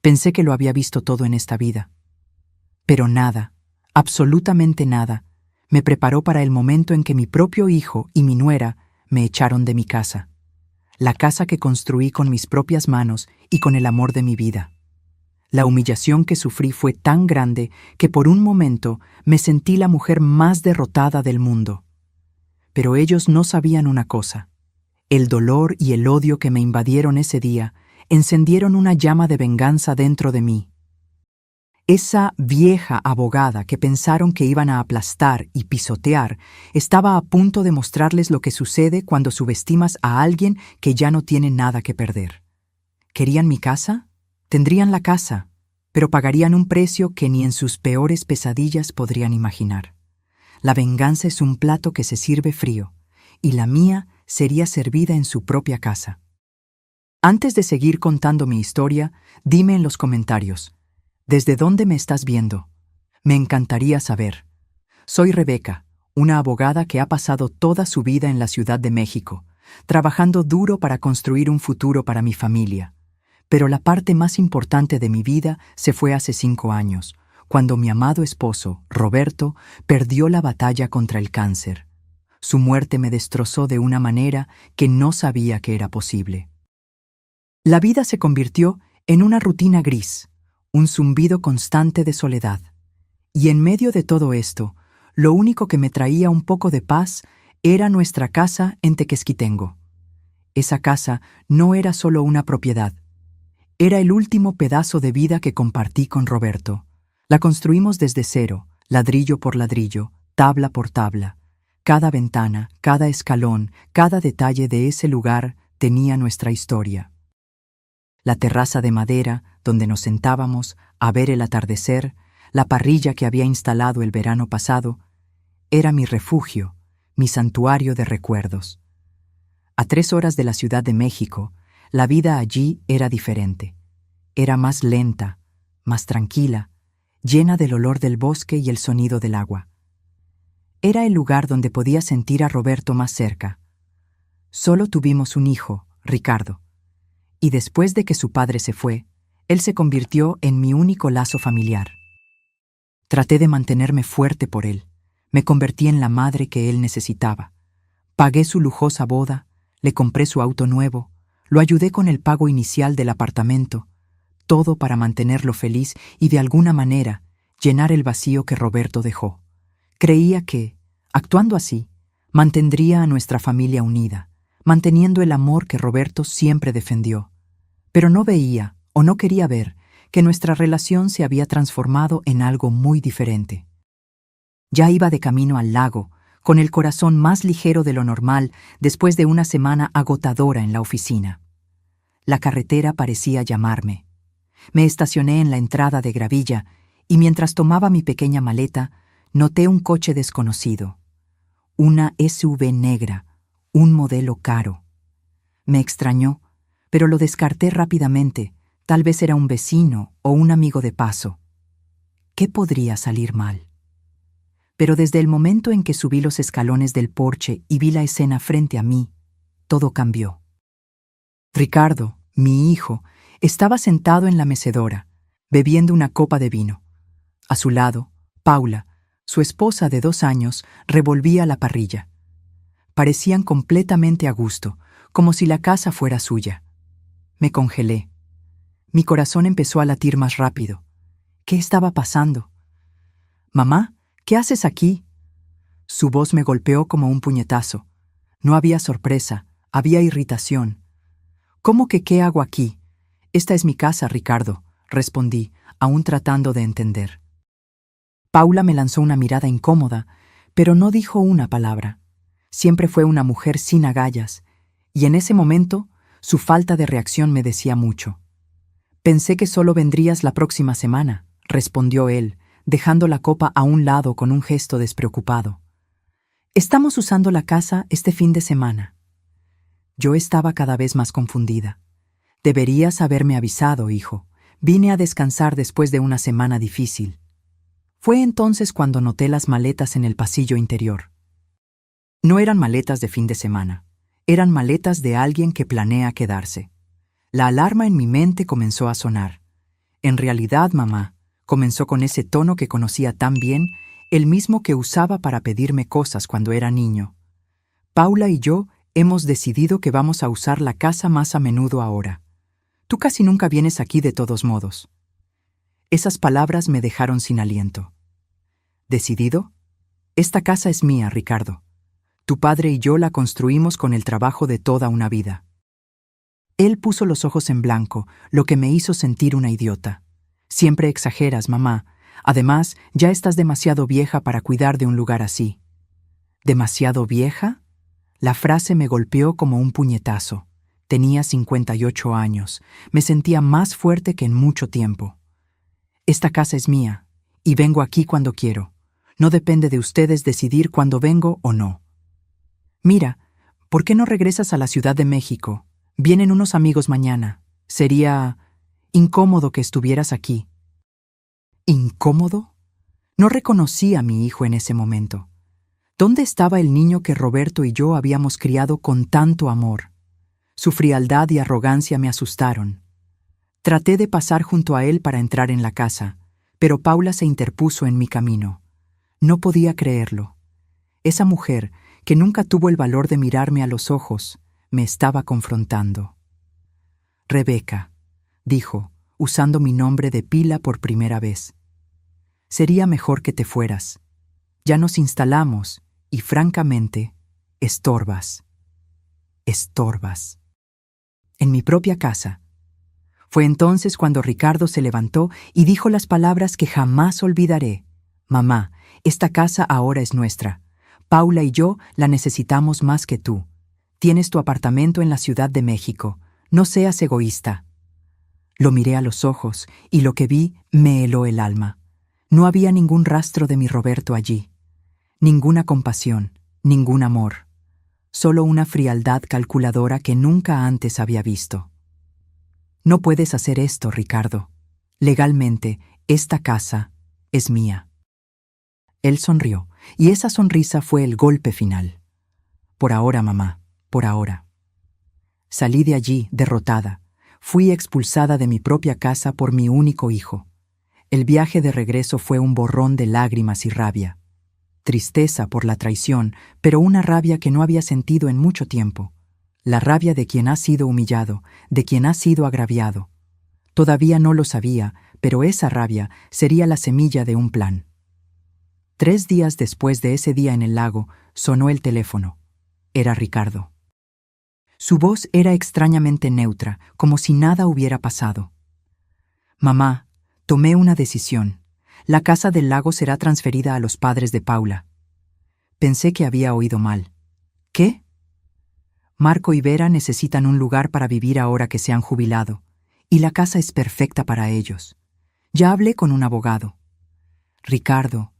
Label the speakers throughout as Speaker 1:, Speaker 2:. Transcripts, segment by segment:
Speaker 1: Pensé que lo había visto todo en esta vida. Pero nada, absolutamente nada, me preparó para el momento en que mi propio hijo y mi nuera me echaron de mi casa. La casa que construí con mis propias manos y con el amor de mi vida. La humillación que sufrí fue tan grande que por un momento me sentí la mujer más derrotada del mundo. Pero ellos no sabían una cosa. El dolor y el odio que me invadieron ese día encendieron una llama de venganza dentro de mí. Esa vieja abogada que pensaron que iban a aplastar y pisotear estaba a punto de mostrarles lo que sucede cuando subestimas a alguien que ya no tiene nada que perder. ¿Querían mi casa? Tendrían la casa, pero pagarían un precio que ni en sus peores pesadillas podrían imaginar. La venganza es un plato que se sirve frío, y la mía sería servida en su propia casa. Antes de seguir contando mi historia, dime en los comentarios, ¿desde dónde me estás viendo? Me encantaría saber. Soy Rebeca, una abogada que ha pasado toda su vida en la Ciudad de México, trabajando duro para construir un futuro para mi familia. Pero la parte más importante de mi vida se fue hace 5 años, cuando mi amado esposo, Roberto, perdió la batalla contra el cáncer. Su muerte me destrozó de una manera que no sabía que era posible. La vida se convirtió en una rutina gris, un zumbido constante de soledad. Y en medio de todo esto, lo único que me traía un poco de paz era nuestra casa en Tequesquitengo. Esa casa no era solo una propiedad. Era el último pedazo de vida que compartí con Roberto. La construimos desde cero, ladrillo por ladrillo, tabla por tabla. Cada ventana, cada escalón, cada detalle de ese lugar tenía nuestra historia. La terraza de madera, donde nos sentábamos a ver el atardecer, la parrilla que había instalado el verano pasado, era mi refugio, mi santuario de recuerdos. A 3 horas de la Ciudad de México, la vida allí era diferente. Era más lenta, más tranquila, llena del olor del bosque y el sonido del agua. Era el lugar donde podía sentir a Roberto más cerca. Solo tuvimos un hijo, Ricardo. Y después de que su padre se fue, él se convirtió en mi único lazo familiar. Traté de mantenerme fuerte por él. Me convertí en la madre que él necesitaba. Pagué su lujosa boda, le compré su auto nuevo, lo ayudé con el pago inicial del apartamento, todo para mantenerlo feliz y de alguna manera llenar el vacío que Roberto dejó. Creía que, actuando así, mantendría a nuestra familia unida, manteniendo el amor que Roberto siempre defendió. Pero no veía, o no quería ver, que nuestra relación se había transformado en algo muy diferente. Ya iba de camino al lago, con el corazón más ligero de lo normal después de una semana agotadora en la oficina. La carretera parecía llamarme. Me estacioné en la entrada de gravilla y mientras tomaba mi pequeña maleta, noté un coche desconocido. Una SUV negra, un modelo caro. Me extrañó, pero lo descarté rápidamente. Tal vez era un vecino o un amigo de paso. ¿Qué podría salir mal? Pero desde el momento en que subí los escalones del porche y vi la escena frente a mí, todo cambió. Ricardo, mi hijo, estaba sentado en la mecedora, bebiendo una copa de vino. A su lado, Paula, su esposa de 2 años, revolvía la parrilla. Parecían completamente a gusto, como si la casa fuera suya. Me congelé. Mi corazón empezó a latir más rápido. ¿Qué estaba pasando? «Mamá, ¿qué haces aquí?» Su voz me golpeó como un puñetazo. No había sorpresa, había irritación. «¿Cómo que qué hago aquí? Esta es mi casa, Ricardo», respondí, aún tratando de entender. Paula me lanzó una mirada incómoda, pero no dijo una palabra. Siempre fue una mujer sin agallas, y en ese momento su falta de reacción me decía mucho. «Pensé que solo vendrías la próxima semana», respondió él, dejando la copa a un lado con un gesto despreocupado. «Estamos usando la casa este fin de semana». Yo estaba cada vez más confundida. «Deberías haberme avisado, hijo. Vine a descansar después de una semana difícil». Fue entonces cuando noté las maletas en el pasillo interior. No eran maletas de fin de semana. Eran maletas de alguien que planea quedarse. La alarma en mi mente comenzó a sonar. En realidad, mamá, comenzó con ese tono que conocía tan bien, el mismo que usaba para pedirme cosas cuando era niño. Paula y yo hemos decidido que vamos a usar la casa más a menudo ahora. Tú casi nunca vienes aquí de todos modos. Esas palabras me dejaron sin aliento. ¿Decidido? Esta casa es mía, Ricardo. Tu padre y yo la construimos con el trabajo de toda una vida. Él puso los ojos en blanco, lo que me hizo sentir una idiota. Siempre exageras, mamá. Además, ya estás demasiado vieja para cuidar de un lugar así. ¿Demasiado vieja? La frase me golpeó como un puñetazo. Tenía 58 años. Me sentía más fuerte que en mucho tiempo. Esta casa es mía, y vengo aquí cuando quiero. No depende de ustedes decidir cuándo vengo o no. Mira, ¿por qué no regresas a la Ciudad de México? Vienen unos amigos mañana. Sería incómodo que estuvieras aquí. ¿Incómodo? No reconocí a mi hijo en ese momento. ¿Dónde estaba el niño que Roberto y yo habíamos criado con tanto amor? Su frialdad y arrogancia me asustaron. Traté de pasar junto a él para entrar en la casa, pero Paula se interpuso en mi camino. No podía creerlo. Esa mujer, que nunca tuvo el valor de mirarme a los ojos, me estaba confrontando. Rebeca, dijo, usando mi nombre de pila por primera vez. Sería mejor que te fueras. Ya nos instalamos y, francamente, estorbas. Estorbas. En mi propia casa. Fue entonces cuando Ricardo se levantó y dijo las palabras que jamás olvidaré. Mamá, esta casa ahora es nuestra. Paula y yo la necesitamos más que tú. Tienes tu apartamento en la Ciudad de México. No seas egoísta. Lo miré a los ojos y lo que vi me heló el alma. No había ningún rastro de mi Roberto allí. Ninguna compasión, ningún amor. Solo una frialdad calculadora que nunca antes había visto. No puedes hacer esto, Ricardo. Legalmente, esta casa es mía. Él sonrió, y esa sonrisa fue el golpe final. Por ahora, mamá, por ahora. Salí de allí, derrotada. Fui expulsada de mi propia casa por mi único hijo. El viaje de regreso fue un borrón de lágrimas y rabia. Tristeza por la traición, pero una rabia que no había sentido en mucho tiempo. La rabia de quien ha sido humillado, de quien ha sido agraviado. Todavía no lo sabía, pero esa rabia sería la semilla de un plan. 3 días después de ese día en el lago, sonó el teléfono. Era Ricardo. Su voz era extrañamente neutra, como si nada hubiera pasado. Mamá, tomé una decisión. La casa del lago será transferida a los padres de Paula. Pensé que había oído mal. ¿Qué? Marco y Vera necesitan un lugar para vivir ahora que se han jubilado, y la casa es perfecta para ellos. Ya hablé con un abogado. Ricardo,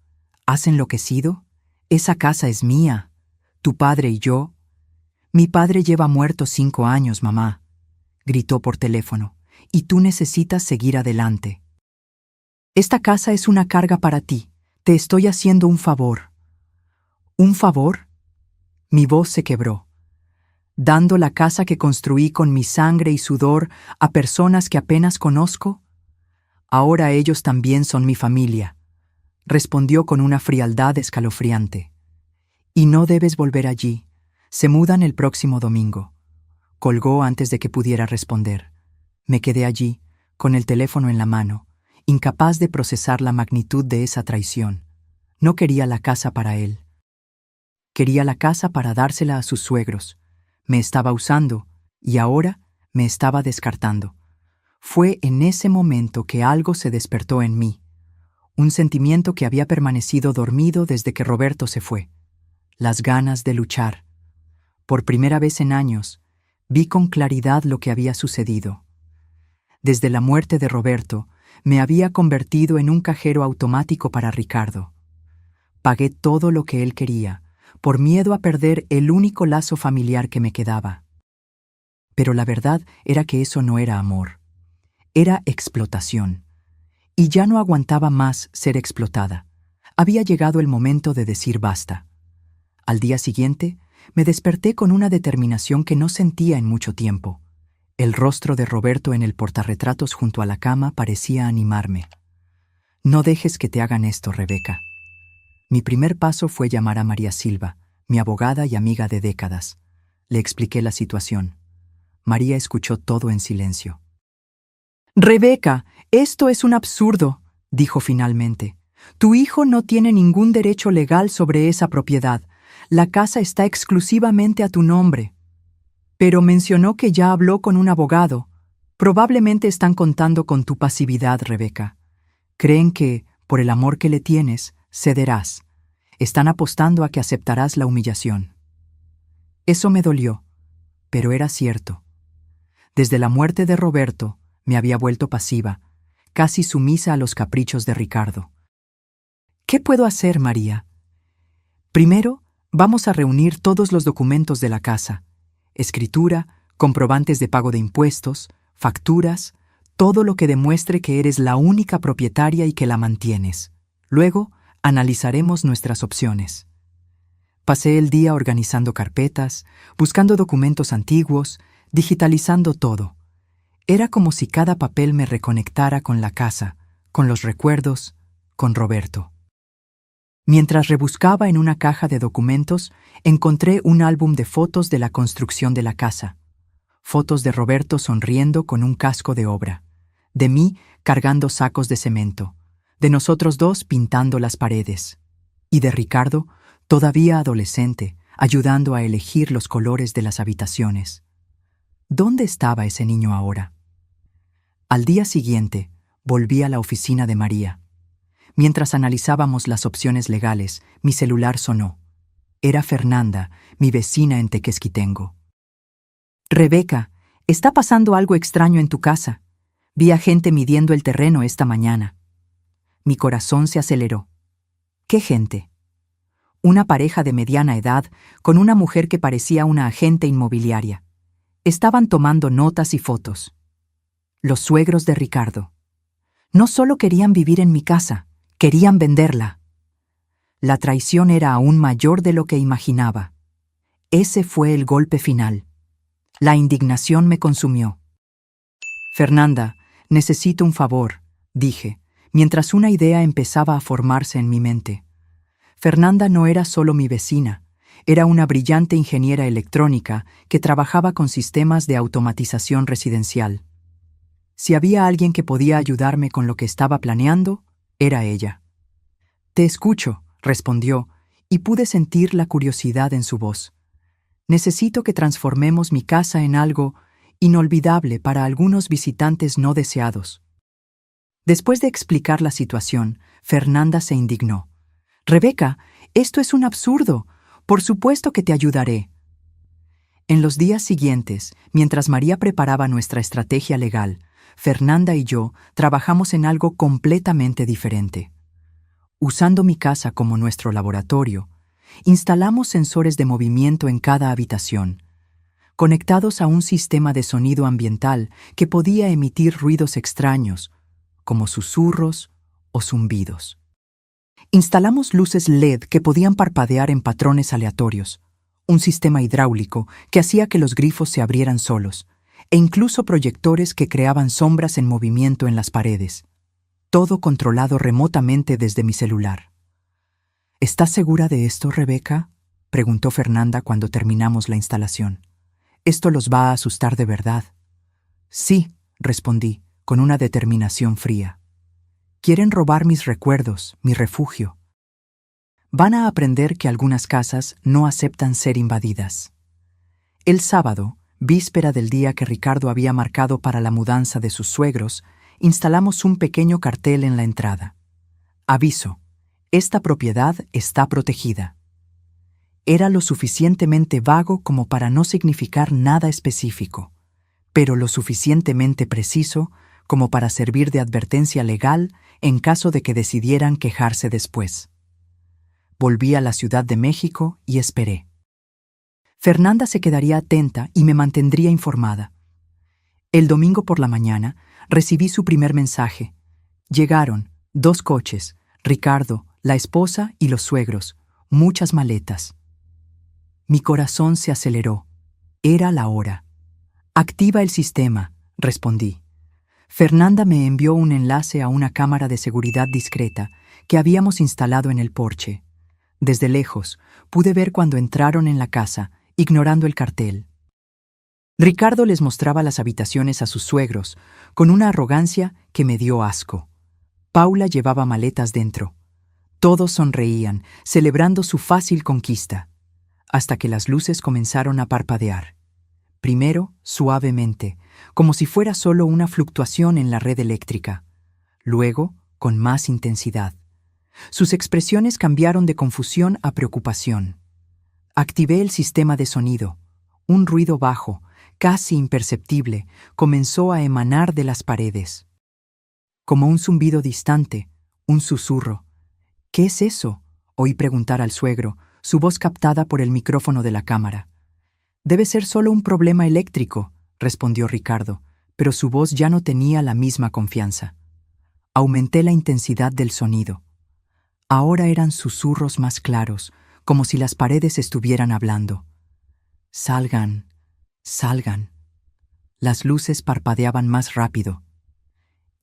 Speaker 1: ¿has enloquecido? Esa casa es mía. Tu padre y yo. Mi padre lleva muerto 5 años, mamá, gritó por teléfono, y tú necesitas seguir adelante. Esta casa es una carga para ti. Te estoy haciendo un favor. ¿Un favor? Mi voz se quebró. ¿Dando la casa que construí con mi sangre y sudor a personas que apenas conozco? Ahora ellos también son mi familia, respondió con una frialdad escalofriante. Y no debes volver allí. Se mudan el próximo domingo. Colgó antes de que pudiera responder. Me quedé allí, con el teléfono en la mano, incapaz de procesar la magnitud de esa traición. No quería la casa para él. Quería la casa para dársela a sus suegros. Me estaba usando, y ahora me estaba descartando. Fue en ese momento que algo se despertó en mí. Un sentimiento que había permanecido dormido desde que Roberto se fue. Las ganas de luchar. Por primera vez en años, vi con claridad lo que había sucedido. Desde la muerte de Roberto, me había convertido en un cajero automático para Ricardo. Pagué todo lo que él quería, por miedo a perder el único lazo familiar que me quedaba. Pero la verdad era que eso no era amor. Era explotación. Y ya no aguantaba más ser explotada. Había llegado el momento de decir basta. Al día siguiente, me desperté con una determinación que no sentía en mucho tiempo. El rostro de Roberto en el portarretratos junto a la cama parecía animarme. No dejes que te hagan esto, Rebeca. Mi primer paso fue llamar a María Silva, mi abogada y amiga de décadas. Le expliqué la situación. María escuchó todo en silencio. Rebeca, esto es un absurdo, dijo finalmente. Tu hijo no tiene ningún derecho legal sobre esa propiedad. La casa está exclusivamente a tu nombre. Pero mencionó que ya habló con un abogado. Probablemente están contando con tu pasividad, Rebeca. Creen que, por el amor que le tienes, cederás. Están apostando a que aceptarás la humillación. Eso me dolió, pero era cierto. Desde la muerte de Roberto, me había vuelto pasiva, casi sumisa a los caprichos de Ricardo. ¿Qué puedo hacer, María? Primero, vamos a reunir todos los documentos de la casa. Escritura, comprobantes de pago de impuestos, facturas, todo lo que demuestre que eres la única propietaria y que la mantienes. Luego, analizaremos nuestras opciones. Pasé el día organizando carpetas, buscando documentos antiguos, digitalizando todo. Era como si cada papel me reconectara con la casa, con los recuerdos, con Roberto. Mientras rebuscaba en una caja de documentos, encontré un álbum de fotos de la construcción de la casa. Fotos de Roberto sonriendo con un casco de obra, de mí cargando sacos de cemento, de nosotros dos pintando las paredes, y de Ricardo, todavía adolescente, ayudando a elegir los colores de las habitaciones. ¿Dónde estaba ese niño ahora? Al día siguiente, volví a la oficina de María. Mientras analizábamos las opciones legales, mi celular sonó. Era Fernanda, mi vecina en Tequesquitengo. Rebeca, está pasando algo extraño en tu casa. Vi a gente midiendo el terreno esta mañana. Mi corazón se aceleró. ¿Qué gente? Una pareja de mediana edad con una mujer que parecía una agente inmobiliaria. Estaban tomando notas y fotos. Los suegros de Ricardo. No solo querían vivir en mi casa, querían venderla. La traición era aún mayor de lo que imaginaba. Ese fue el golpe final. La indignación me consumió. Fernanda, necesito un favor, dije, mientras una idea empezaba a formarse en mi mente. Fernanda no era solo mi vecina, era una brillante ingeniera electrónica que trabajaba con sistemas de automatización residencial. Si había alguien que podía ayudarme con lo que estaba planeando, era ella. Te escucho, respondió, y pude sentir la curiosidad en su voz. Necesito que transformemos mi casa en algo inolvidable para algunos visitantes no deseados. Después de explicar la situación, Fernanda se indignó. Rebeca, esto es un absurdo. Por supuesto que te ayudaré. En los días siguientes, mientras María preparaba nuestra estrategia legal, Fernanda y yo trabajamos en algo completamente diferente. Usando mi casa como nuestro laboratorio, instalamos sensores de movimiento en cada habitación, conectados a un sistema de sonido ambiental que podía emitir ruidos extraños, como susurros o zumbidos. Instalamos luces LED que podían parpadear en patrones aleatorios, un sistema hidráulico que hacía que los grifos se abrieran solos, e incluso proyectores que creaban sombras en movimiento en las paredes. Todo controlado remotamente desde mi celular. ¿Estás segura de esto, Rebeca?, preguntó Fernanda cuando terminamos la instalación. Esto los va a asustar de verdad. Sí, respondí, con una determinación fría. Quieren robar mis recuerdos, mi refugio. Van a aprender que algunas casas no aceptan ser invadidas. El sábado, víspera del día que Ricardo había marcado para la mudanza de sus suegros, instalamos un pequeño cartel en la entrada. Aviso: esta propiedad está protegida. Era lo suficientemente vago como para no significar nada específico, pero lo suficientemente preciso como para servir de advertencia legal en caso de que decidieran quejarse después. Volví a la Ciudad de México y esperé. Fernanda se quedaría atenta y me mantendría informada. El domingo por la mañana recibí su primer mensaje. Llegaron 2 coches, Ricardo, la esposa y los suegros, muchas maletas. Mi corazón se aceleró. Era la hora. Activa el sistema, respondí. Fernanda me envió un enlace a una cámara de seguridad discreta que habíamos instalado en el porche. Desde lejos, pude ver cuando entraron en la casa, ignorando el cartel. Ricardo les mostraba las habitaciones a sus suegros, con una arrogancia que me dio asco. Paula llevaba maletas dentro. Todos sonreían, celebrando su fácil conquista, hasta que las luces comenzaron a parpadear. Primero, suavemente, como si fuera solo una fluctuación en la red eléctrica. Luego, con más intensidad. Sus expresiones cambiaron de confusión a preocupación. Activé el sistema de sonido. Un ruido bajo, casi imperceptible, comenzó a emanar de las paredes. Como un zumbido distante, un susurro. «¿Qué es eso?», oí preguntar al suegro, su voz captada por el micrófono de la cámara. «Debe ser solo un problema eléctrico», respondió Ricardo, pero su voz ya no tenía la misma confianza. Aumenté la intensidad del sonido. Ahora eran susurros más claros, como si las paredes estuvieran hablando. «Salgan, salgan». Las luces parpadeaban más rápido.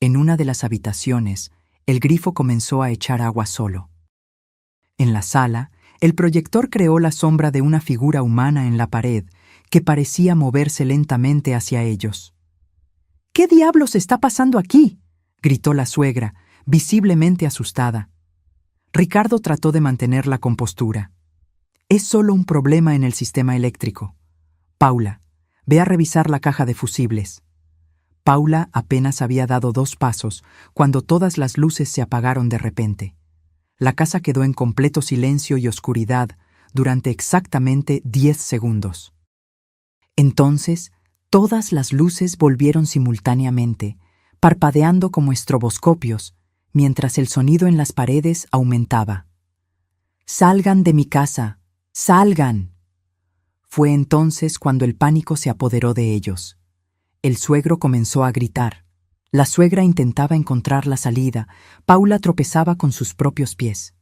Speaker 1: En una de las habitaciones, el grifo comenzó a echar agua solo. En la sala, el proyector creó la sombra de una figura humana en la pared que parecía moverse lentamente hacia ellos. «¿Qué diablos está pasando aquí?», gritó la suegra, visiblemente asustada. Ricardo trató de mantener la compostura. «Es solo un problema en el sistema eléctrico. Paula, ve a revisar la caja de fusibles». Paula apenas había dado 2 pasos cuando todas las luces se apagaron de repente. La casa quedó en completo silencio y oscuridad durante exactamente 10 segundos. Entonces, todas las luces volvieron simultáneamente, parpadeando como estroboscopios, mientras el sonido en las paredes aumentaba. «Salgan de mi casa, salgan». Fue entonces cuando el pánico se apoderó de ellos. El suegro comenzó a gritar. La suegra intentaba encontrar la salida. Paula tropezaba con sus propios pies.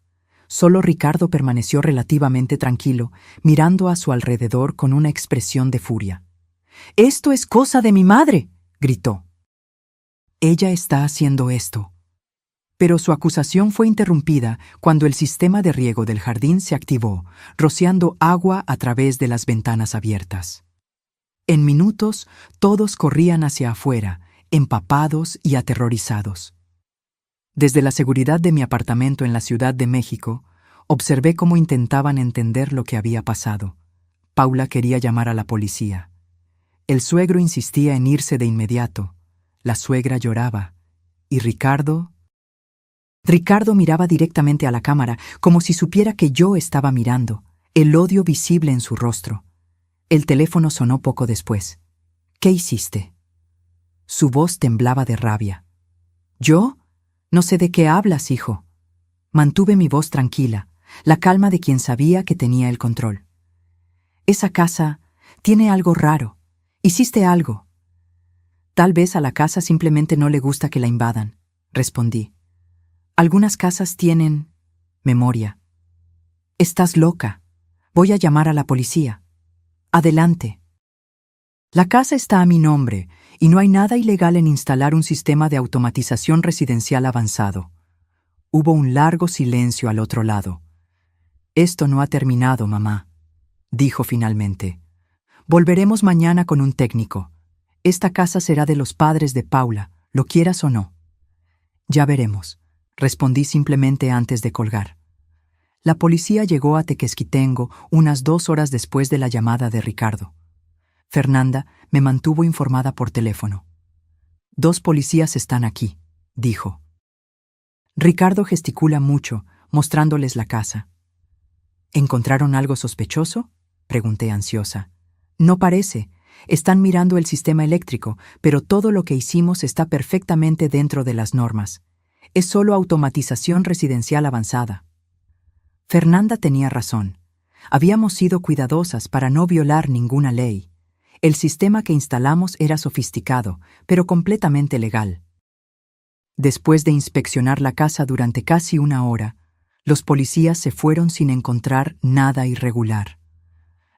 Speaker 1: Solo Ricardo permaneció relativamente tranquilo, mirando a su alrededor con una expresión de furia. «¡Esto es cosa de mi madre!», gritó. «Ella está haciendo esto». Pero su acusación fue interrumpida cuando el sistema de riego del jardín se activó, rociando agua a través de las ventanas abiertas. En minutos, todos corrían hacia afuera, empapados y aterrorizados. Desde la seguridad de mi apartamento en la Ciudad de México, observé cómo intentaban entender lo que había pasado. Paula quería llamar a la policía. El suegro insistía en irse de inmediato. La suegra lloraba. ¿Y Ricardo? Ricardo miraba directamente a la cámara, como si supiera que yo estaba mirando, el odio visible en su rostro. El teléfono sonó poco después. «¿Qué hiciste?». Su voz temblaba de rabia. «¿Yo? No sé de qué hablas, hijo». Mantuve mi voz tranquila, la calma de quien sabía que tenía el control. «Esa casa tiene algo raro. Hiciste algo». «Tal vez a la casa simplemente no le gusta que la invadan», respondí. «Algunas casas tienen memoria». «Estás loca. Voy a llamar a la policía». «Adelante». La casa está a mi nombre y no hay nada ilegal en instalar un sistema de automatización residencial avanzado. Hubo un largo silencio al otro lado. «Esto no ha terminado, mamá», dijo finalmente. «Volveremos mañana con un técnico. Esta casa será de los padres de Paula, lo quieras o no». «Ya veremos», respondí simplemente antes de colgar. La policía llegó a Tequesquitengo unas 2 horas después de la llamada de Ricardo. Fernanda me mantuvo informada por teléfono. «2 policías están aquí», dijo. Ricardo gesticula mucho, mostrándoles la casa. «¿Encontraron algo sospechoso?», pregunté ansiosa. «No parece. Están mirando el sistema eléctrico, pero todo lo que hicimos está perfectamente dentro de las normas. Es solo automatización residencial avanzada». Fernanda tenía razón. Habíamos sido cuidadosas para no violar ninguna ley. El sistema que instalamos era sofisticado, pero completamente legal. Después de inspeccionar la casa durante casi 1 hora, los policías se fueron sin encontrar nada irregular.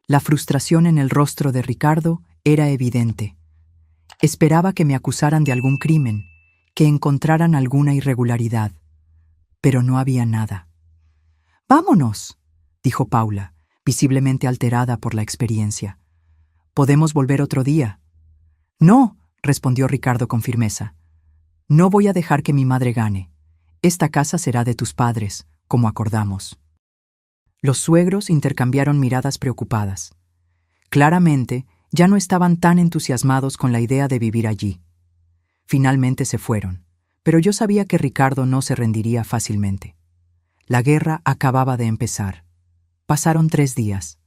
Speaker 1: La frustración en el rostro de Ricardo era evidente. Esperaba que me acusaran de algún crimen, que encontraran alguna irregularidad, pero no había nada. «Vámonos», dijo Paula, visiblemente alterada por la experiencia. «Podemos volver otro día». «No», respondió Ricardo con firmeza. «No voy a dejar que mi madre gane. Esta casa será de tus padres, como acordamos». Los suegros intercambiaron miradas preocupadas. Claramente, ya no estaban tan entusiasmados con la idea de vivir allí. Finalmente se fueron, pero yo sabía que Ricardo no se rendiría fácilmente. La guerra acababa de empezar. Pasaron 3 días.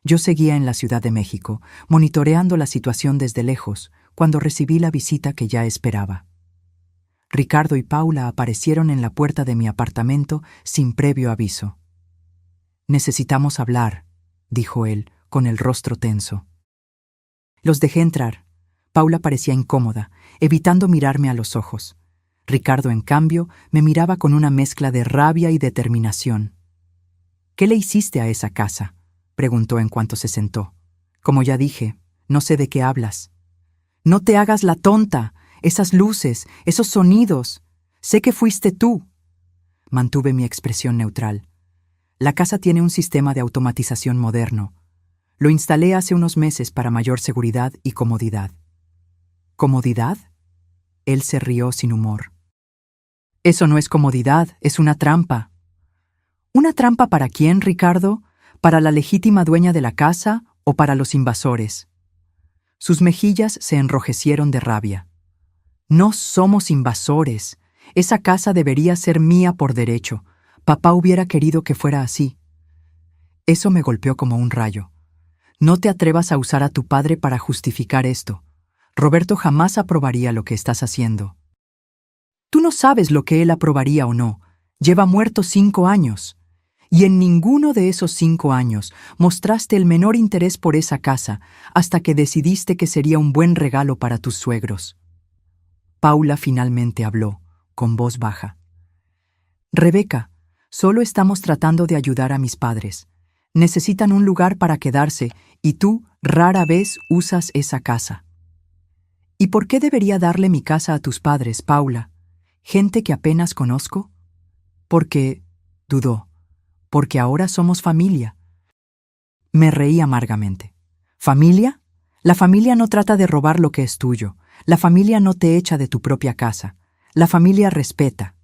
Speaker 1: Yo seguía en la Ciudad de México, monitoreando la situación desde lejos, cuando recibí la visita que ya esperaba. Ricardo y Paula aparecieron en la puerta de mi apartamento sin previo aviso. «Necesitamos hablar», dijo él, con el rostro tenso. Los dejé entrar. Paula parecía incómoda, evitando mirarme a los ojos. Ricardo, en cambio, me miraba con una mezcla de rabia y determinación. «¿Qué le hiciste a esa casa?», preguntó en cuanto se sentó. «Como ya dije, no sé de qué hablas». «No te hagas la tonta. Esas luces, esos sonidos. Sé que fuiste tú». Mantuve mi expresión neutral. «La casa tiene un sistema de automatización moderno. Lo instalé hace unos meses para mayor seguridad y comodidad». «¿Comodidad?». Él se rió sin humor. «Eso no es comodidad, es una trampa». «¿Una trampa para quién, Ricardo? ¿Para la legítima dueña de la casa o para los invasores?». Sus mejillas se enrojecieron de rabia. «No somos invasores. Esa casa debería ser mía por derecho. Papá hubiera querido que fuera así». Eso me golpeó como un rayo. «No te atrevas a usar a tu padre para justificar esto. Roberto jamás aprobaría lo que estás haciendo». «Tú no sabes lo que él aprobaría o no. Lleva muerto 5 años. Y en ninguno de esos 5 años mostraste el menor interés por esa casa hasta que decidiste que sería un buen regalo para tus suegros». Paula finalmente habló, con voz baja. «Rebeca, solo estamos tratando de ayudar a mis padres. Necesitan un lugar para quedarse y tú rara vez usas esa casa». «¿Y por qué debería darle mi casa a tus padres, Paula? ¿Gente que apenas conozco?». «Porque», dudó, «porque ahora somos familia». Me reí amargamente. ¿Familia? La familia no trata de robar lo que es tuyo. La familia no te echa de tu propia casa. La familia respeta.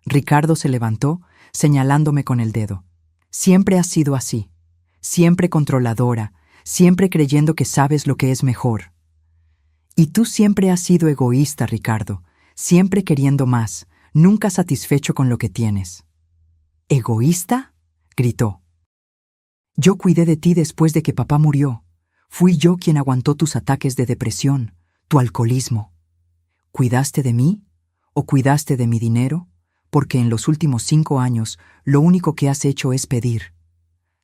Speaker 1: Ricardo se levantó, señalándome con el dedo. «Siempre has sido así. Siempre controladora, siempre creyendo que sabes lo que es mejor. Y tú siempre has sido egoísta, Ricardo, siempre queriendo más, nunca satisfecho con lo que tienes». «¿Egoísta?», gritó. «Yo cuidé de ti después de que papá murió. Fui yo quien aguantó tus ataques de depresión, tu alcoholismo. ¿Cuidaste de mí? ¿O cuidaste de mi dinero? Porque en los últimos 5 años lo único que has hecho es pedir.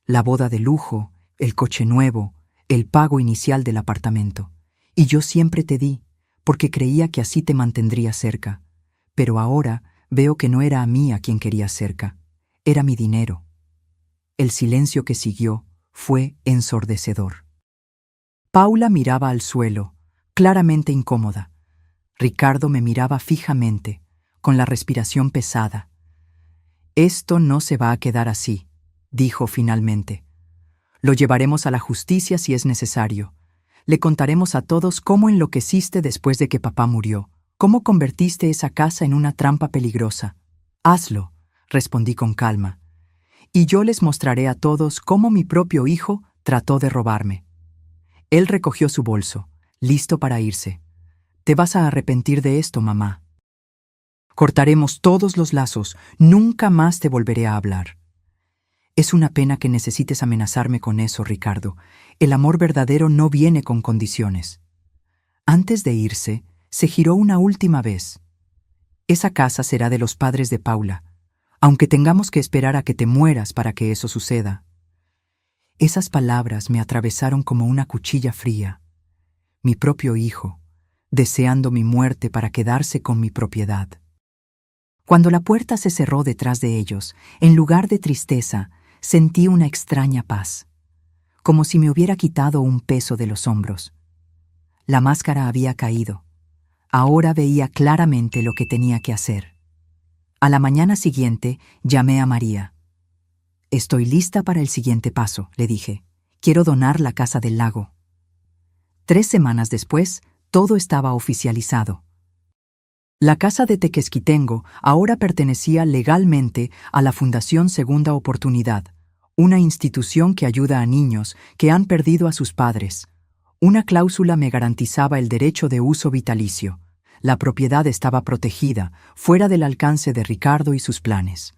Speaker 1: La boda de lujo, el coche nuevo, el pago inicial del apartamento. Y yo siempre te di, porque creía que así te mantendría cerca. Pero ahora veo que no era a mí a quien querías cerca. Era mi dinero». El silencio que siguió fue ensordecedor. Paula miraba al suelo, claramente incómoda. Ricardo me miraba fijamente, con la respiración pesada. «Esto no se va a quedar así», dijo finalmente. «Lo llevaremos a la justicia si es necesario. Le contaremos a todos cómo enloqueciste después de que papá murió, cómo convertiste esa casa en una trampa peligrosa. Hazlo», respondí con calma. «Y yo les mostraré a todos cómo mi propio hijo trató de robarme». Él recogió su bolso, listo para irse. «Te vas a arrepentir de esto, mamá. Cortaremos todos los lazos, nunca más te volveré a hablar». «Es una pena que necesites amenazarme con eso, Ricardo. El amor verdadero no viene con condiciones». Antes de irse, se giró una última vez. «Esa casa será de los padres de Paula, aunque tengamos que esperar a que te mueras para que eso suceda». Esas palabras me atravesaron como una cuchilla fría. Mi propio hijo, deseando mi muerte para quedarse con mi propiedad. Cuando la puerta se cerró detrás de ellos, en lugar de tristeza, sentí una extraña paz, como si me hubiera quitado un peso de los hombros. La máscara había caído. Ahora veía claramente lo que tenía que hacer. A la mañana siguiente llamé a María. «Estoy lista para el siguiente paso», le dije. «Quiero donar la Casa del Lago». 3 semanas después, todo estaba oficializado. La Casa de Tequesquitengo ahora pertenecía legalmente a la Fundación Segunda Oportunidad, una institución que ayuda a niños que han perdido a sus padres. Una cláusula me garantizaba el derecho de uso vitalicio. La propiedad estaba protegida, fuera del alcance de Ricardo y sus planes.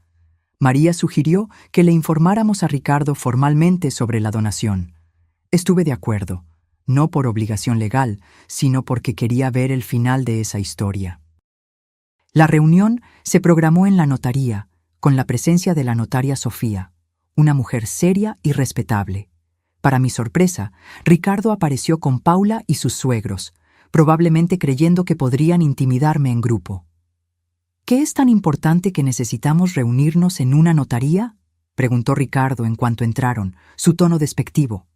Speaker 1: María sugirió que le informáramos a Ricardo formalmente sobre la donación. Estuve de acuerdo, no por obligación legal, sino porque quería ver el final de esa historia. La reunión se programó en la notaría, con la presencia de la notaria Sofía, una mujer seria y respetable. Para mi sorpresa, Ricardo apareció con Paula y sus suegros, probablemente creyendo que podrían intimidarme en grupo. «¿Qué es tan importante que necesitamos reunirnos en una notaría?», preguntó Ricardo en cuanto entraron, su tono despectivo.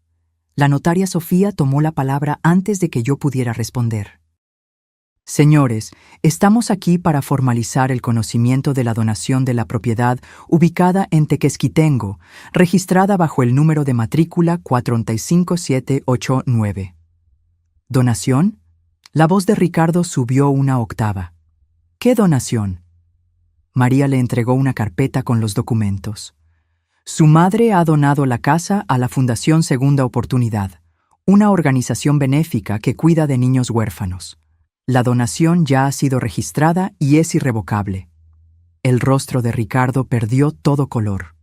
Speaker 1: La notaria Sofía tomó la palabra antes de que yo pudiera responder. «Señores, estamos aquí para formalizar el conocimiento de la donación de la propiedad ubicada en Tequesquitengo, registrada bajo el número de matrícula 45789. ¿Donación?». La voz de Ricardo subió una octava. «¿Qué donación?». María le entregó una carpeta con los documentos. «Su madre ha donado la casa a la Fundación Segunda Oportunidad, una organización benéfica que cuida de niños huérfanos. La donación ya ha sido registrada y es irrevocable». El rostro de Ricardo perdió todo color.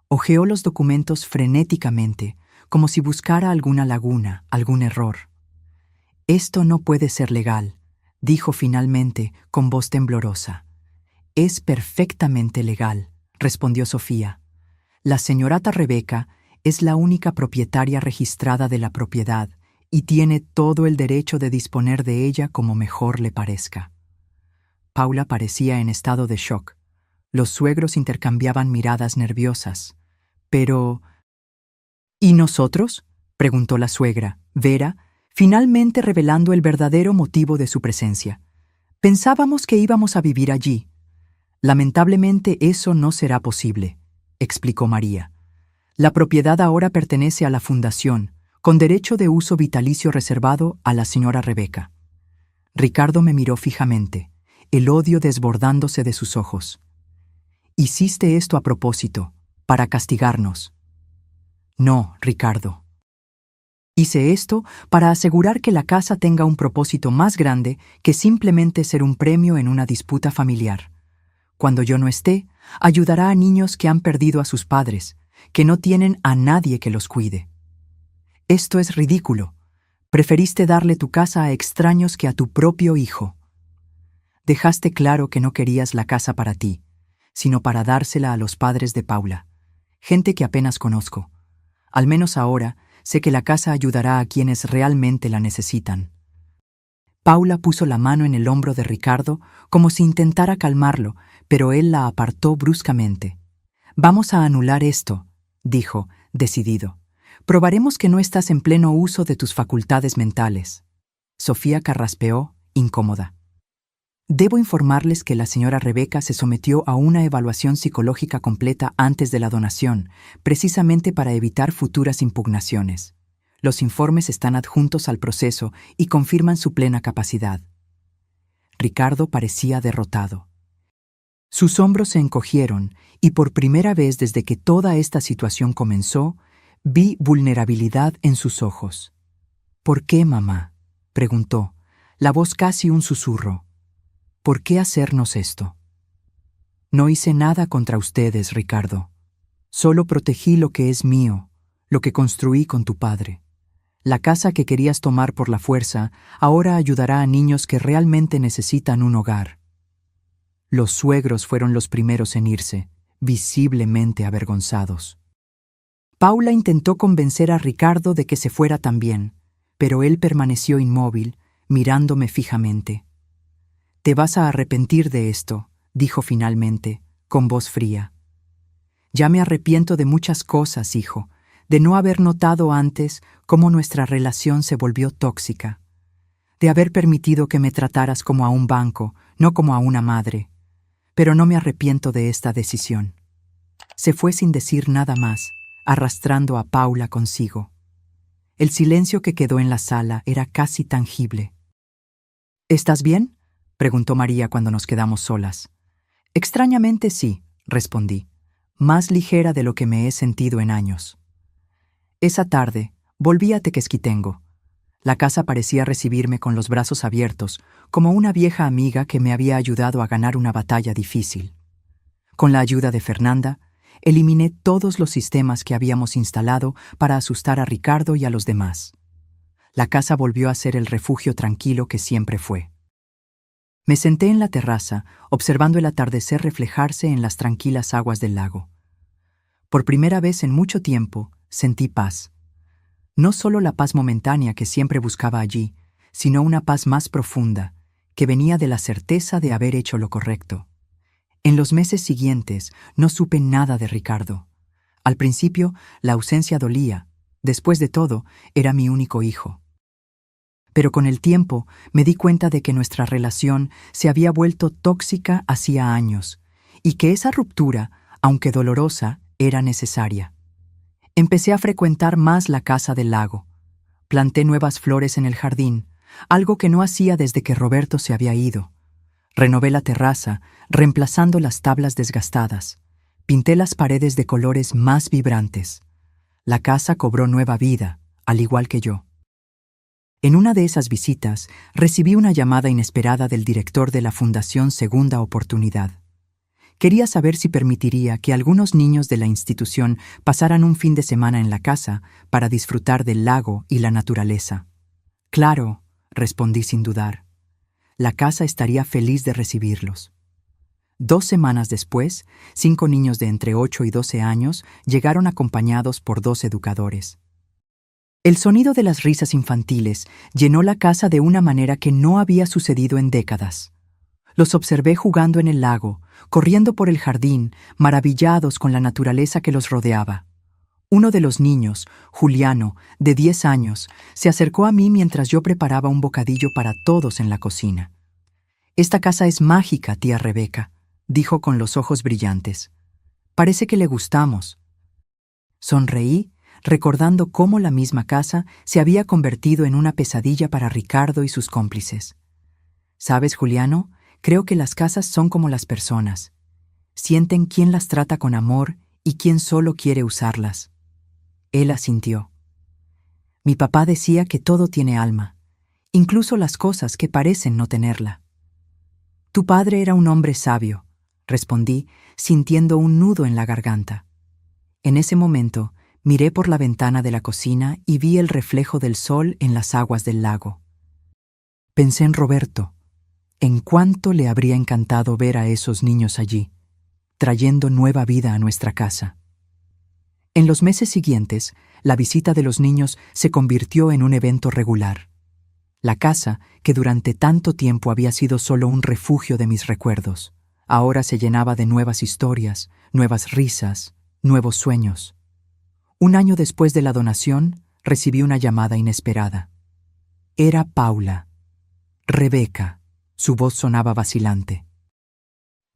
Speaker 1: Hojeó los documentos frenéticamente, como si buscara alguna laguna, algún error. «Esto no puede ser legal», dijo finalmente con voz temblorosa. «Es perfectamente legal», respondió Sofía. «La señorata Rebeca es la única propietaria registrada de la propiedad y tiene todo el derecho de disponer de ella como mejor le parezca». Paula parecía en estado de shock. Los suegros intercambiaban miradas nerviosas. «Pero... ¿y nosotros?», preguntó la suegra, Vera, finalmente revelando el verdadero motivo de su presencia. «Pensábamos que íbamos a vivir allí». «Lamentablemente eso no será posible», explicó María. «La propiedad ahora pertenece a la Fundación, con derecho de uso vitalicio reservado a la señora Rebeca». Ricardo me miró fijamente, el odio desbordándose de sus ojos. «Hiciste esto a propósito, para castigarnos». «No, Ricardo. Hice esto para asegurar que la casa tenga un propósito más grande que simplemente ser un premio en una disputa familiar. Cuando yo no esté, ayudará a niños que han perdido a sus padres, que no tienen a nadie que los cuide. Esto es ridículo. Preferiste darle tu casa a extraños que a tu propio hijo. Dejaste claro que no querías la casa para ti, sino para dársela a los padres de Paula, gente que apenas conozco. Al menos ahora sé que la casa ayudará a quienes realmente la necesitan». Paula puso la mano en el hombro de Ricardo como si intentara calmarlo, pero él la apartó bruscamente. «Vamos a anular esto», dijo, decidido. «Probaremos que no estás en pleno uso de tus facultades mentales». Sofía carraspeó, incómoda. «Debo informarles que la señora Rebeca se sometió a una evaluación psicológica completa antes de la donación, precisamente para evitar futuras impugnaciones. Los informes están adjuntos al proceso y confirman su plena capacidad». Ricardo parecía derrotado. Sus hombros se encogieron y por primera vez desde que toda esta situación comenzó, vi vulnerabilidad en sus ojos. «¿Por qué, mamá?», preguntó, la voz casi un susurro. «¿Por qué hacernos esto?». «No hice nada contra ustedes, Ricardo. Solo protegí lo que es mío, lo que construí con tu padre. La casa que querías tomar por la fuerza ahora ayudará a niños que realmente necesitan un hogar». Los suegros fueron los primeros en irse, visiblemente avergonzados. Paula intentó convencer a Ricardo de que se fuera también, pero él permaneció inmóvil, mirándome fijamente. «Te vas a arrepentir de esto», dijo finalmente, con voz fría. «Ya me arrepiento de muchas cosas, hijo, de no haber notado antes cómo nuestra relación se volvió tóxica. de haber permitido que me trataras como a un banco, no como a una madre. Pero no me arrepiento de esta decisión. Se fue sin decir nada más, arrastrando a Paula consigo. El silencio que quedó en la sala era casi tangible. ¿Estás bien?, preguntó María cuando nos quedamos solas. Extrañamente sí, respondí, más ligera de lo que me he sentido en años. Esa tarde volví a Tequesquitengo. La casa parecía recibirme con los brazos abiertos, como una vieja amiga que me había ayudado a ganar una batalla difícil. Con la ayuda de Fernanda, eliminé todos los sistemas que habíamos instalado para asustar a Ricardo y a los demás. La casa volvió a ser el refugio tranquilo que siempre fue. Me senté en la terraza, observando el atardecer reflejarse en las tranquilas aguas del lago. Por primera vez en mucho tiempo, sentí paz. No solo la paz momentánea que siempre buscaba allí, sino una paz más profunda, que venía de la certeza de haber hecho lo correcto. En los meses siguientes no supe nada de Ricardo. Al principio, la ausencia dolía. Después de todo, era mi único hijo. Pero con el tiempo me di cuenta de que nuestra relación se había vuelto tóxica hacía años, y que esa ruptura, aunque dolorosa, era necesaria. Empecé a frecuentar más la casa del lago. Planté nuevas flores en el jardín, algo que no hacía desde que Roberto se había ido. Renové la terraza, reemplazando las tablas desgastadas. Pinté las paredes de colores más vibrantes. La casa cobró nueva vida, al igual que yo. En una de esas visitas, recibí una llamada inesperada del director de la Fundación Segunda Oportunidad. Quería saber si permitiría que algunos niños de la institución pasaran un fin de semana en la casa para disfrutar del lago y la naturaleza. Claro, respondí sin dudar. La casa estaría feliz de recibirlos. 2 semanas después, 5 niños de entre 8 y 12 años llegaron acompañados por 2 educadores. El sonido de las risas infantiles llenó la casa de una manera que no había sucedido en décadas. Los observé jugando en el lago, corriendo por el jardín, maravillados con la naturaleza que los rodeaba. Uno de los niños, Juliano, de 10 años, se acercó a mí mientras yo preparaba un bocadillo para todos en la cocina. «Esta casa es mágica, tía Rebeca», dijo con los ojos brillantes. «Parece que le gustamos». Sonreí, recordando cómo la misma casa se había convertido en una pesadilla para Ricardo y sus cómplices. «¿Sabes, Juliano? Creo que las casas son como las personas. Sienten quién las trata con amor y quién solo quiere usarlas». Él asintió. «Mi papá decía que todo tiene alma, incluso las cosas que parecen no tenerla». «Tu padre era un hombre sabio», respondí, sintiendo un nudo en la garganta. En ese momento, miré por la ventana de la cocina y vi el reflejo del sol en las aguas del lago. Pensé en Roberto, en cuánto le habría encantado ver a esos niños allí, trayendo nueva vida a nuestra casa. En los meses siguientes, la visita de los niños se convirtió en un evento regular. La casa, que durante tanto tiempo había sido solo un refugio de mis recuerdos, ahora se llenaba de nuevas historias, nuevas risas, nuevos sueños. 1 año después de la donación, recibí una llamada inesperada. Era Paula. Rebeca. Su voz sonaba vacilante.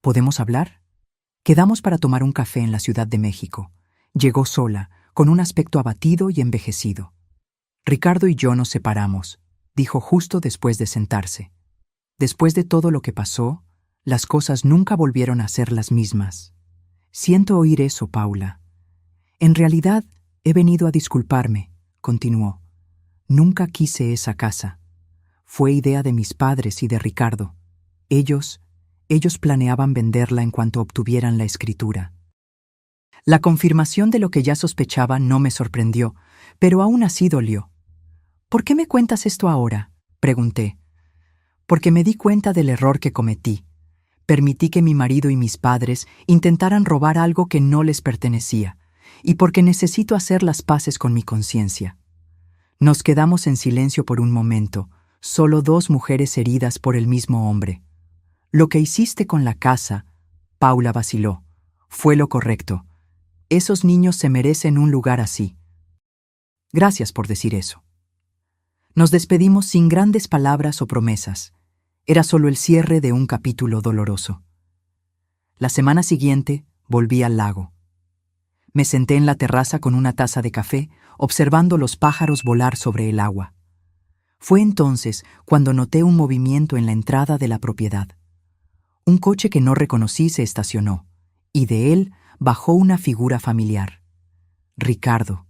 Speaker 1: ¿Podemos hablar? Quedamos para tomar un café en la Ciudad de México. Llegó sola, con un aspecto abatido y envejecido. Ricardo y yo nos separamos, dijo justo después de sentarse. Después de todo lo que pasó, las cosas nunca volvieron a ser las mismas. Siento oír eso, Paula. En realidad, he venido a disculparme, continuó. Nunca quise esa casa. Fue idea de mis padres y de Ricardo. Ellos planeaban venderla en cuanto obtuvieran la escritura. La confirmación de lo que ya sospechaba no me sorprendió, pero aún así dolió. ¿Por qué me cuentas esto ahora?, pregunté. Porque me di cuenta del error que cometí. Permití que mi marido y mis padres intentaran robar algo que no les pertenecía, y porque necesito hacer las paces con mi conciencia. Nos quedamos en silencio por un momento, solo 2 mujeres heridas por el mismo hombre. Lo que hiciste con la casa, Paula vaciló, fue lo correcto. Esos niños se merecen un lugar así. Gracias por decir eso. Nos despedimos sin grandes palabras o promesas. Era solo el cierre de un capítulo doloroso. La semana siguiente volví al lago. Me senté en la terraza con una taza de café, observando los pájaros volar sobre el agua. Fue entonces cuando noté un movimiento en la entrada de la propiedad. Un coche que no reconocí se estacionó, y de él bajó una figura familiar. Ricardo.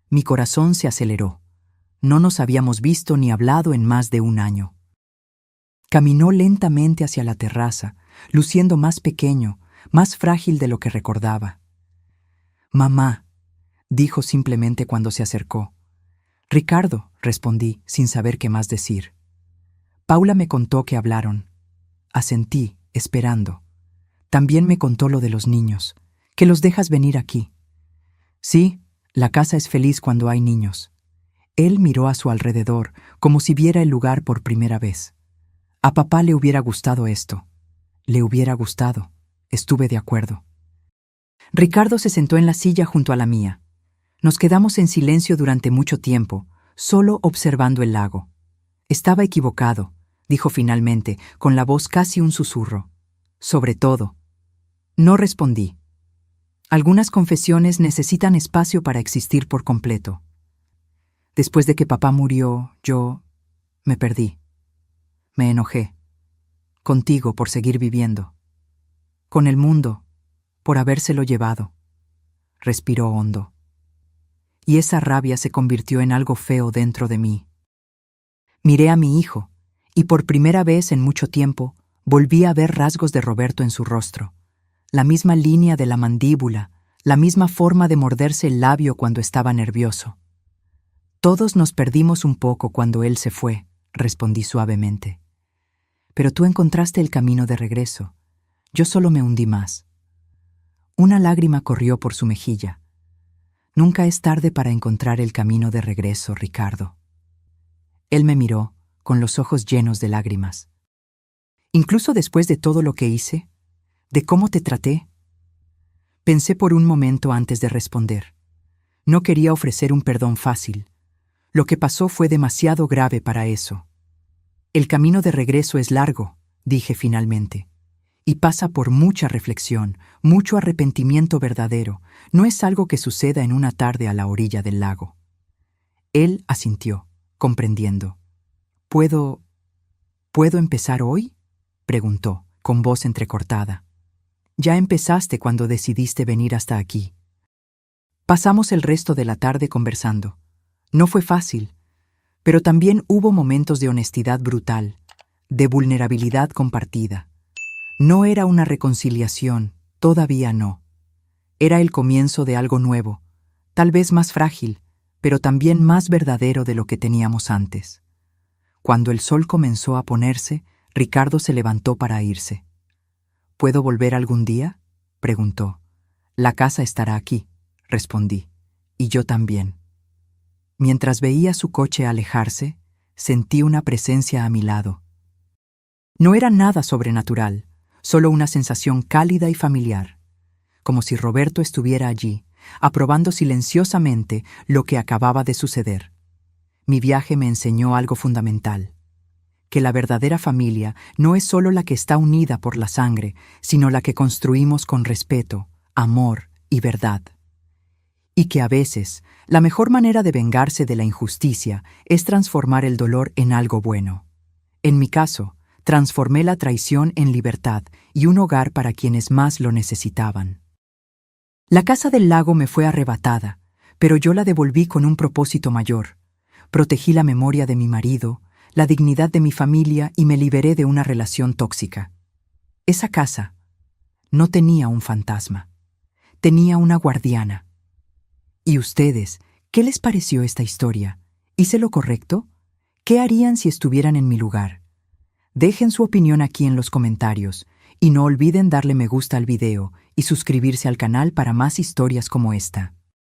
Speaker 1: Mi corazón se aceleró. No nos habíamos visto ni hablado en más de un año. Caminó lentamente hacia la terraza, luciendo más pequeño, más frágil de lo que recordaba. «Mamá», dijo simplemente cuando se acercó. «Ricardo», respondí, sin saber qué más decir. Paula me contó que hablaron. Asentí, esperando. También me contó lo de los niños, que los dejas venir aquí. Sí, la casa es feliz cuando hay niños. Él miró a su alrededor, como si viera el lugar por primera vez. A papá le hubiera gustado esto. Le hubiera gustado. Estuve de acuerdo. Ricardo se sentó en la silla junto a la mía. Nos quedamos en silencio durante mucho tiempo, solo observando el lago. Estaba equivocado, dijo finalmente, con la voz casi un susurro. Sobre todo. No respondí. Algunas confesiones necesitan espacio para existir por completo. Después de que papá murió, yo me perdí. Me enojé. Contigo por seguir viviendo. Con el mundo, por habérselo llevado. Respiró hondo. Y esa rabia se convirtió en algo feo dentro de mí. Miré a mi hijo, y por primera vez en mucho tiempo volví a ver rasgos de Roberto en su rostro. La misma línea de la mandíbula, la misma forma de morderse el labio cuando estaba nervioso. Todos nos perdimos un poco cuando él se fue, respondí suavemente. Pero tú encontraste el camino de regreso. Yo solo me hundí más. Una lágrima corrió por su mejilla. Nunca es tarde para encontrar el camino de regreso, Ricardo. Él me miró, con los ojos llenos de lágrimas. Incluso después de todo lo que hice, de cómo te traté. Pensé por un momento antes de responder. No quería ofrecer un perdón fácil. Lo que pasó fue demasiado grave para eso. El camino de regreso es largo, dije finalmente, y pasa por mucha reflexión, mucho arrepentimiento verdadero. No es algo que suceda en una tarde a la orilla del lago. Él asintió, comprendiendo. ¿Puedo empezar hoy?», preguntó, con voz entrecortada. «Ya empezaste cuando decidiste venir hasta aquí». Pasamos el resto de la tarde conversando. No fue fácil, pero también hubo momentos de honestidad brutal, de vulnerabilidad compartida. No era una reconciliación, todavía no. Era el comienzo de algo nuevo, tal vez más frágil, pero también más verdadero de lo que teníamos antes. Cuando el sol comenzó a ponerse, Ricardo se levantó para irse. «¿Puedo volver algún día?», preguntó. «La casa estará aquí», respondí, «y yo también». Mientras veía su coche alejarse, sentí una presencia a mi lado. No era nada sobrenatural, solo una sensación cálida y familiar, como si Roberto estuviera allí, aprobando silenciosamente lo que acababa de suceder. Mi viaje me enseñó algo fundamental, que la verdadera familia no es solo la que está unida por la sangre, sino la que construimos con respeto, amor y verdad. Y que a veces, la mejor manera de vengarse de la injusticia es transformar el dolor en algo bueno. En mi caso, transformé la traición en libertad y un hogar para quienes más lo necesitaban. La casa del lago me fue arrebatada, pero yo la devolví con un propósito mayor. Protegí la memoria de mi marido, la dignidad de mi familia y me liberé de una relación tóxica. Esa casa no tenía un fantasma, tenía una guardiana. ¿Y ustedes, qué les pareció esta historia? ¿Hice lo correcto? ¿Qué harían si estuvieran en mi lugar? Dejen su opinión aquí en los comentarios y no olviden darle me gusta al video y suscribirse al canal para más historias como esta.